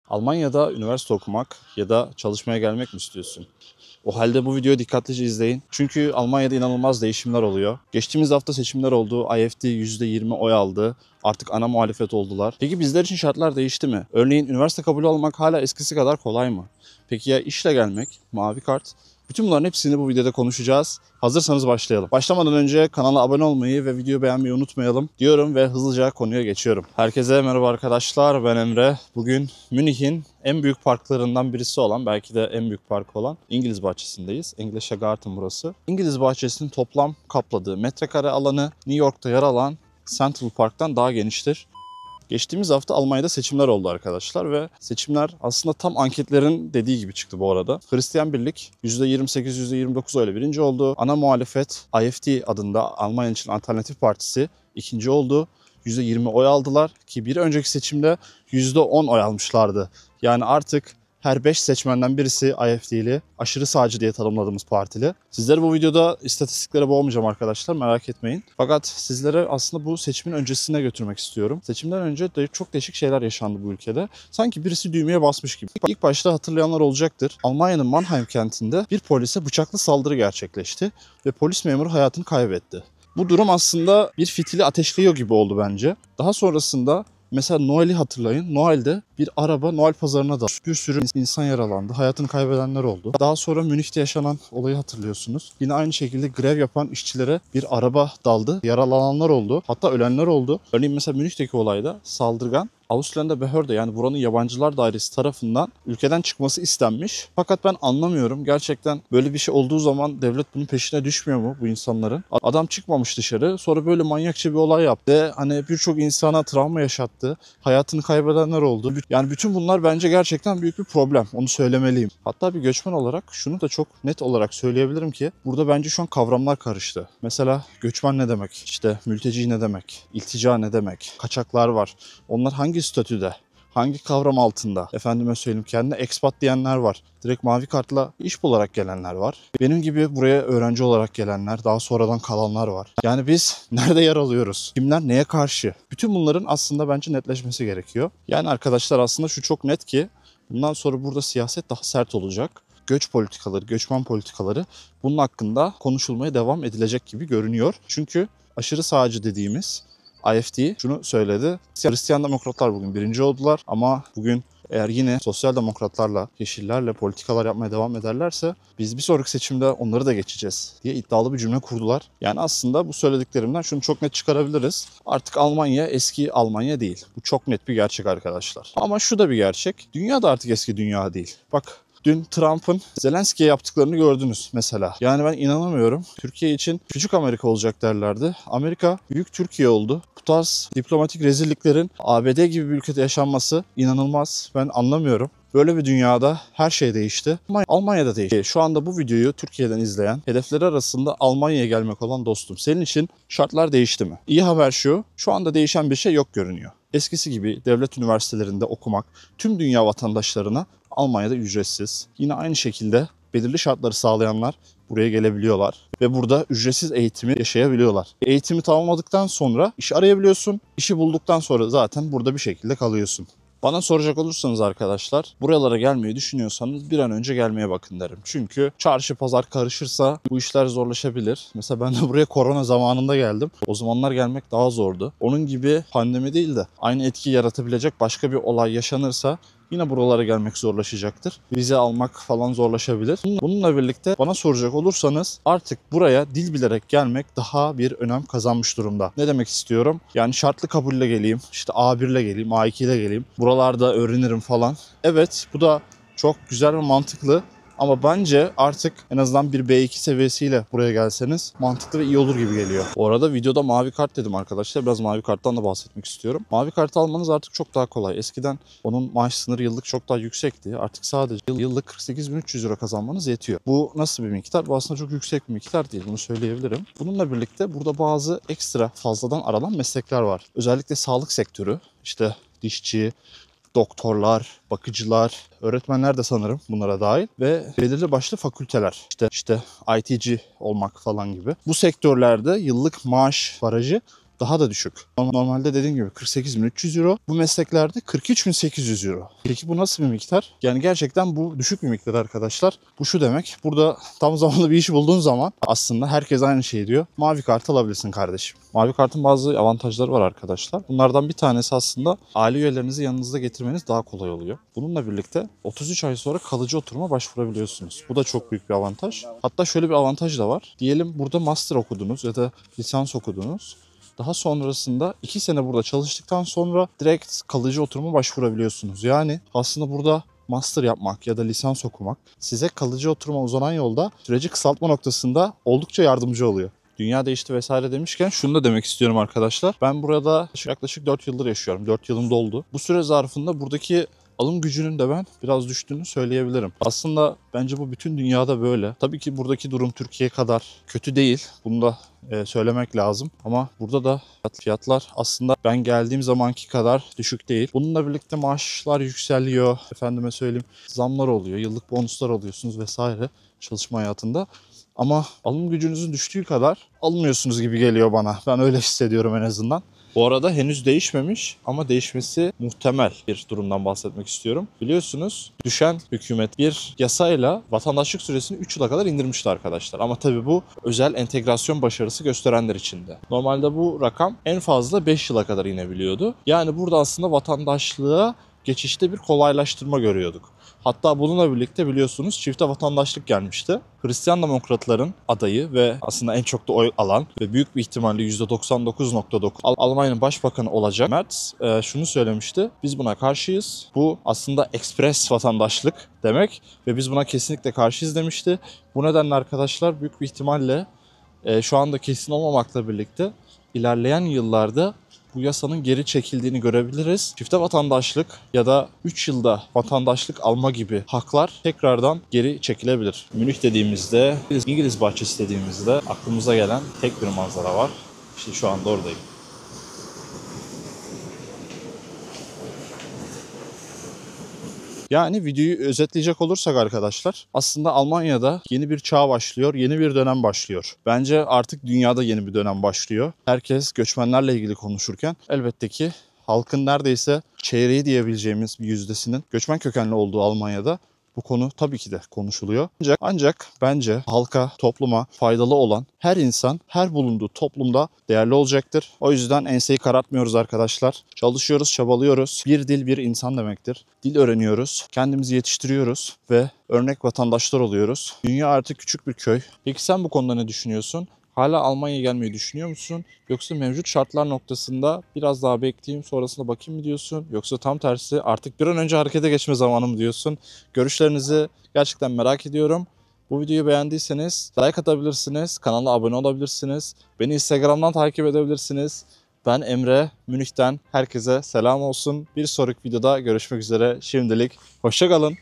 Almanya'da üniversite okumak ya da çalışmaya gelmek mi istiyorsun? O halde bu videoyu dikkatlice izleyin. Çünkü Almanya'da inanılmaz değişimler oluyor. Geçtiğimiz hafta seçimler oldu. AfD %20 oy aldı. Artık ana muhalefet oldular. Peki bizler için şartlar değişti mi? Örneğin üniversite kabulü almak hala eskisi kadar kolay mı? Peki ya işle gelmek, mavi kart? Bütün bunların hepsini bu videoda konuşacağız. Hazırsanız başlayalım. Başlamadan önce kanala abone olmayı ve videoyu beğenmeyi unutmayalım diyorum ve hızlıca konuya geçiyorum. Herkese merhaba arkadaşlar, ben Emre. Bugün Münih'in en büyük parklarından birisi olan, belki de en büyük park olan İngiliz Bahçesi'ndeyiz. Englische Garten burası. İngiliz Bahçesi'nin toplam kapladığı metrekare alanı New York'ta yer alan Central Park'tan daha geniştir. Geçtiğimiz hafta Almanya'da seçimler oldu arkadaşlar ve seçimler aslında tam anketlerin dediği gibi çıktı bu arada. Hristiyan Birlik %28-%29 oyla birinci oldu. Ana muhalefet AfD adında Almanya için Alternatif Partisi ikinci oldu. %20 oy aldılar ki bir önceki seçimde %10 oy almışlardı. Yani artık her 5 seçmenden birisi AfD'li, aşırı sağcı diye tanımladığımız partili. Sizleri bu videoda istatistiklere boğmayacağım arkadaşlar, merak etmeyin. Fakat sizlere aslında bu seçimin öncesine götürmek istiyorum. Seçimden önce de çok değişik şeyler yaşandı bu ülkede. Sanki birisi düğmeye basmış gibi. İlk başta hatırlayanlar olacaktır. Almanya'nın Mannheim kentinde bir polise bıçaklı saldırı gerçekleşti ve polis memuru hayatını kaybetti. Bu durum aslında bir fitili ateşliyor gibi oldu bence. Daha sonrasında mesela Noel'i hatırlayın. Noel'de bir araba Noel pazarına da bir sürü insan yaralandı. Hayatını kaybedenler oldu. Daha sonra Münih'te yaşanan olayı hatırlıyorsunuz. Yine aynı şekilde grev yapan işçilere bir araba daldı. Yaralananlar oldu. Hatta ölenler oldu. Örneğin mesela Münih'teki olayda saldırgan Ausländer Behörde, yani buranın yabancılar dairesi tarafından ülkeden çıkması istenmiş. Fakat ben anlamıyorum. Gerçekten böyle bir şey olduğu zaman devlet bunun peşine düşmüyor mu bu insanların? Adam çıkmamış dışarı. Sonra böyle manyakça bir olay yaptı. Hani birçok insana travma yaşattı. Hayatını kaybedenler oldu. Yani bütün bunlar bence gerçekten büyük bir problem. Onu söylemeliyim. Hatta bir göçmen olarak şunu da çok net olarak söyleyebilirim ki burada bence şu an kavramlar karıştı. Mesela göçmen ne demek? İşte mülteci ne demek? İltica ne demek? Kaçaklar var. Onlar hangi statüde? Hangi kavram altında? Efendime söyleyeyim, kendine expat diyenler var. Direkt mavi kartla iş bularak gelenler var. Benim gibi buraya öğrenci olarak gelenler, daha sonradan kalanlar var. Yani biz nerede yer alıyoruz? Kimler neye karşı? Bütün bunların aslında bence netleşmesi gerekiyor. Yani arkadaşlar aslında şu çok net ki bundan sonra burada siyaset daha sert olacak. Göç politikaları, göçmen politikaları bunun hakkında konuşulmaya devam edilecek gibi görünüyor. Çünkü aşırı sağcı dediğimiz AfD şunu söyledi. Hristiyan Demokratlar bugün birinci oldular ama bugün eğer yine Sosyal Demokratlarla, Yeşillerle politikalar yapmaya devam ederlerse biz bir sonraki seçimde onları da geçeceğiz diye iddialı bir cümle kurdular. Yani aslında bu söylediklerimden şunu çok net çıkarabiliriz. Artık Almanya eski Almanya değil. Bu çok net bir gerçek arkadaşlar. Ama şu da bir gerçek. Dünya da artık eski dünya değil. Bak, dün Trump'ın Zelenski'ye yaptıklarını gördünüz mesela. Yani ben inanamıyorum. Türkiye için küçük Amerika olacak derlerdi. Amerika büyük Türkiye oldu. Bu tarz diplomatik rezilliklerin ABD gibi bir ülkede yaşanması inanılmaz. Ben anlamıyorum. Böyle bir dünyada her şey değişti. Almanya'da değişti. Şu anda bu videoyu Türkiye'den izleyen, hedefleri arasında Almanya'ya gelmek olan dostum, senin için şartlar değişti mi? İyi haber şu anda değişen bir şey yok görünüyor. Eskisi gibi devlet üniversitelerinde okumak tüm dünya vatandaşlarına Almanya'da ücretsiz. Yine aynı şekilde belirli şartları sağlayanlar buraya gelebiliyorlar ve burada ücretsiz eğitimi yaşayabiliyorlar. Eğitimi tamamladıktan sonra iş arayabiliyorsun. İşi bulduktan sonra zaten burada bir şekilde kalıyorsun. Bana soracak olursanız arkadaşlar, buralara gelmeyi düşünüyorsanız bir an önce gelmeye bakın derim. Çünkü çarşı pazar karışırsa bu işler zorlaşabilir. Mesela ben de buraya korona zamanında geldim. O zamanlar gelmek daha zordu. Onun gibi pandemi değil de aynı etki yaratabilecek başka bir olay yaşanırsa yine buralara gelmek zorlaşacaktır. Vize almak falan zorlaşabilir. Bununla birlikte bana soracak olursanız artık buraya dil bilerek gelmek daha bir önem kazanmış durumda. Ne demek istiyorum? Yani şartlı kabulle geleyim, işte A1 ile geleyim, A2 ile geleyim. Buralarda öğrenirim falan. Evet, bu da çok güzel ve mantıklı. Ama bence artık en azından bir B2 seviyesiyle buraya gelseniz mantıklı ve iyi olur gibi geliyor. Bu arada videoda mavi kart dedim arkadaşlar. Biraz mavi karttan da bahsetmek istiyorum. Mavi kart almanız artık çok daha kolay. Eskiden onun maaş sınırı yıllık çok daha yüksekti. Artık sadece yıllık 48.300 euro kazanmanız yetiyor. Bu nasıl bir miktar? Bu aslında çok yüksek bir miktar değil. Bunu söyleyebilirim. Bununla birlikte burada bazı ekstra fazladan aranan meslekler var. Özellikle sağlık sektörü, işte dişçi, doktorlar, bakıcılar, öğretmenler de sanırım bunlara dahil ve belirli başlı fakülteler. İşte IT'ci olmak falan gibi. Bu sektörlerde yıllık maaş barajı daha da düşük. Normalde dediğim gibi 48.300 euro. Bu mesleklerde 43.800 euro. Peki bu nasıl bir miktar? Yani gerçekten bu düşük bir miktar arkadaşlar. Bu şu demek. Burada tam zamanlı bir işi bulduğun zaman aslında herkes aynı şeyi diyor. Mavi kart alabilirsin kardeşim. Mavi kartın bazı avantajları var arkadaşlar. Bunlardan bir tanesi aslında aile üyelerinizi yanınızda getirmeniz daha kolay oluyor. Bununla birlikte 33 ay sonra kalıcı oturuma başvurabiliyorsunuz. Bu da çok büyük bir avantaj. Hatta şöyle bir avantaj da var. Diyelim burada master okudunuz ya da lisans okudunuz. Daha sonrasında 2 sene burada çalıştıktan sonra direkt kalıcı oturuma başvurabiliyorsunuz. Yani aslında burada master yapmak ya da lisans okumak size kalıcı oturuma uzanan yolda süreci kısaltma noktasında oldukça yardımcı oluyor. Dünya değişti vesaire demişken şunu da demek istiyorum arkadaşlar. Ben burada yaklaşık 4 yıldır yaşıyorum. 4 yılım doldu. Bu süre zarfında buradaki alım gücünün de ben biraz düştüğünü söyleyebilirim. Aslında bence bu bütün dünyada böyle. Tabii ki buradaki durum Türkiye kadar kötü değil. Bunu da söylemek lazım. Ama burada da fiyatlar aslında ben geldiğim zamanki kadar düşük değil. Bununla birlikte maaşlar yükseliyor. Efendime söyleyeyim, zamlar oluyor. Yıllık bonuslar alıyorsunuz vesaire çalışma hayatında. Ama alım gücünüzün düştüğü kadar almıyorsunuz gibi geliyor bana. Ben öyle hissediyorum en azından. Bu arada henüz değişmemiş ama değişmesi muhtemel bir durumdan bahsetmek istiyorum. Biliyorsunuz düşen hükümet bir yasayla vatandaşlık süresini 3 yıla kadar indirmişti arkadaşlar. Ama tabii bu özel entegrasyon başarısı gösterenler için de. Normalde bu rakam en fazla 5 yıla kadar inebiliyordu. Yani burada aslında vatandaşlığa geçişte bir kolaylaştırma görüyorduk. Hatta bununla birlikte biliyorsunuz çifte vatandaşlık gelmişti. Hristiyan Demokratların adayı ve aslında en çok da oy alan ve büyük bir ihtimalle %99.9 Almanya'nın başbakanı olacak Merz şunu söylemişti. Biz buna karşıyız. Bu aslında ekspres vatandaşlık demek ve biz buna kesinlikle karşıyız demişti. Bu nedenle arkadaşlar büyük bir ihtimalle şu anda kesin olmamakla birlikte ilerleyen yıllarda bu yasanın geri çekildiğini görebiliriz. Çifte vatandaşlık ya da 3 yılda vatandaşlık alma gibi haklar tekrardan geri çekilebilir. Münih dediğimizde, İngiliz bahçesi dediğimizde aklımıza gelen tek bir manzara var. İşte şu anda oradayım. Yani videoyu özetleyecek olursak arkadaşlar aslında Almanya'da yeni bir çağ başlıyor, yeni bir dönem başlıyor. Bence artık dünyada yeni bir dönem başlıyor. Herkes göçmenlerle ilgili konuşurken elbette ki halkın neredeyse çeyreği diyebileceğimiz bir yüzdesinin göçmen kökenli olduğu Almanya'da bu konu tabii ki de konuşuluyor. Ancak bence halka, topluma faydalı olan her insan, her bulunduğu toplumda değerli olacaktır. O yüzden enseyi karartmıyoruz arkadaşlar. Çalışıyoruz, çabalıyoruz. Bir dil bir insan demektir. Dil öğreniyoruz, kendimizi yetiştiriyoruz ve örnek vatandaşlar oluyoruz. Dünya artık küçük bir köy. Peki sen bu konuda ne düşünüyorsun? Hala Almanya'ya gelmeyi düşünüyor musun? Yoksa mevcut şartlar noktasında biraz daha bekleyeyim sonrasında bakayım mı diyorsun? Yoksa tam tersi artık bir an önce harekete geçme zamanı mı diyorsun? Görüşlerinizi gerçekten merak ediyorum. Bu videoyu beğendiyseniz like atabilirsiniz, kanala abone olabilirsiniz. Beni Instagram'dan takip edebilirsiniz. Ben Emre, Münih'ten herkese selam olsun. Bir sonraki videoda görüşmek üzere. Şimdilik hoşça kalın.